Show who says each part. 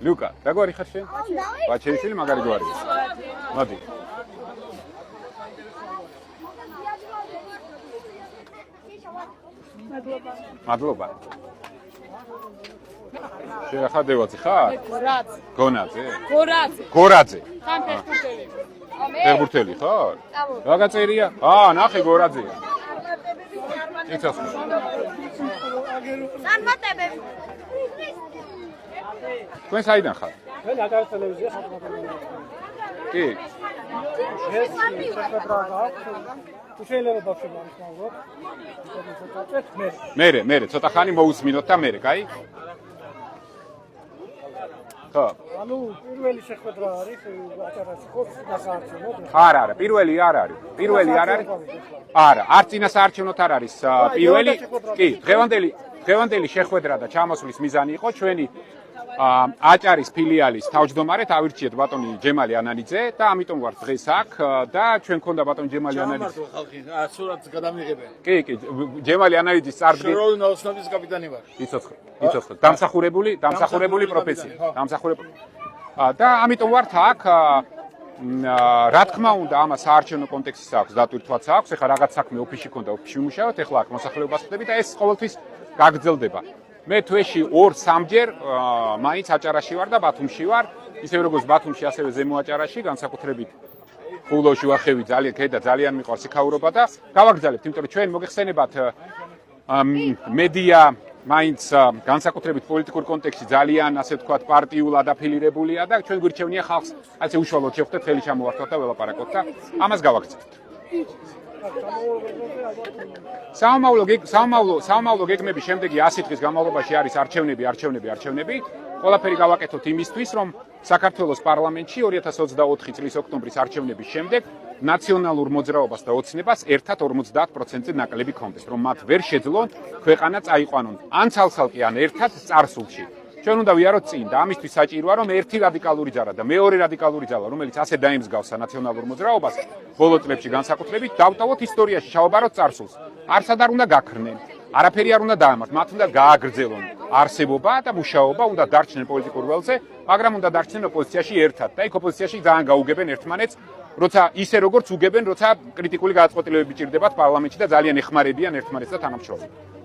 Speaker 1: ლუკა, როგორი ხარ შენ? ბაჩეიშვილი მაგარი გვარი. მოდი. მადლობა. შენ ახლა დევაძე ხარ? გონაძე. გორაძე.
Speaker 2: ხან ფეხბურთელი.
Speaker 1: ფეხბურთელი ხარ? რა გაწერია? ნახე გორაძეა. იცის.
Speaker 3: წარმატებები.
Speaker 1: თქვენ საიდან ხარ?
Speaker 4: მე ნაკარის ტელევიზია ხატმატებელია.
Speaker 1: კი.
Speaker 4: ეს შეხვედრა გაქვს. თუ შეიძლება ბავშვებმა ისმავლოთ.
Speaker 1: მე ცოტა ხანი მოусმინოთ და მე, კაი? ხო.
Speaker 4: ანუ პირველი შეხვედრა არის აჭარაში ხო დასაარჩევნო?
Speaker 1: არა, პირველი არ არის. არა, არც წინასაარჩევნოთ არ არის. პირველი, კი, დღევანდელი შეხვედრა და ჩამოსვლის მიზანი იყო ჩვენი აჭარის ფილიალის თავმჯდომარედ ავირჩიეთ ბატონი ჯემალი ანანიძე და ამიტომ ვარ დღეს აქ და ჩვენ გქონდა ბატონი ჯემალი ანანიძე.
Speaker 5: ჩამართვა ხალხი, სურათს გადამიღებენ.
Speaker 1: კი, ჯემალი ანანიძის წარდგენ.
Speaker 5: შორეული ნაოსნობის კაპიტანი ვარ.
Speaker 1: იცოცხლე. დამსახურებული პროფესია. და ამიტომ ვართ აქ რა თქმა უნდა ამას საარჩევნო კონტექსტიც აქვს, დატვირთვაც აქვს. ეხლა რაღაც საქმე ოფისში ქონდა, ოფისში ვიმუშავოთ, ეხლა აქ მოსახლეობას ხვდები და ეს ყოველთვის გაგრძელდება. მე თვეში 2-3ჯერ მაინც აჭარაში ვარ და ბათუმში ვარ, ისევე როგორც ბათუმში, ასევე ზემო აჭარაში, განსაკუთრებით ხულოში ვახევი ძალიან მიყვარს იქაურობა და გავაგრძელებთ, იმიტომ რომ ჩვენ მოგეხსენებათ მედია მაინც განსაკუთრებით პოლიტიკურ კონტექსტში ძალიან ასე ვთქვათ პარტიულ ადაფილირებულია და ჩვენ გვირჩევნია ხალხს ასე უშუალოდ შევხვდეთ, ხელი ჩამოვართვათ და ველაპარაკოთ და ამას გავაგრძელებთ. საომავლო გეგმების შემდეგი 100 დღის განმავლობაში არის არჩევნები. ყველაფერი გავაკეთოთ იმისთვის, რომ საქართველოს პარლამენტში 2024 წლის ოქტომბრის არჩევნების შემდეგ ნაციონალურ მოძრაობას და ოცნებას ერთად 50% ნაკლები ქონდეს, რომ მათ ვერ შეძლონ ქვეყანა წაიყვანონ ან ცალ-ცალკე ან ერთად წარსულში. ჩვენ უნდა ვიაროთ წინ და ამისთვის საჭიროა რომ ერთი რადიკალური ძალა და მეორე რადიკალური ძალა, რომელიც ასე დაემსგავსა ნაციონალურ მოძრაობას, ბოლო წლებში განსაკუთრებით დავტოვოთ ისტორიაში, ჩავაბაროთ წარსულს. არცად არ უნდა გაქრნენ, არაფერი არ უნდა დაამართ, მათ უნდა გააგრძელონ არსებობა და მუშაობა, უნდა დარჩნენ პოლიტიკურ ველზე, მაგრამ უნდა დარჩნენ ოპოზიციაში ერთად და იქ ოპოზიციაში ძალიან გაუგებენ ერთმანეთს, როცა ისე როგორც უგებენ, როცა კრიტიკული გადაწყვეტილებები ჭირდებათ პარლამენტში და ძალიან ეხმარებიან ერთმანეთს და თანამშრომლობას.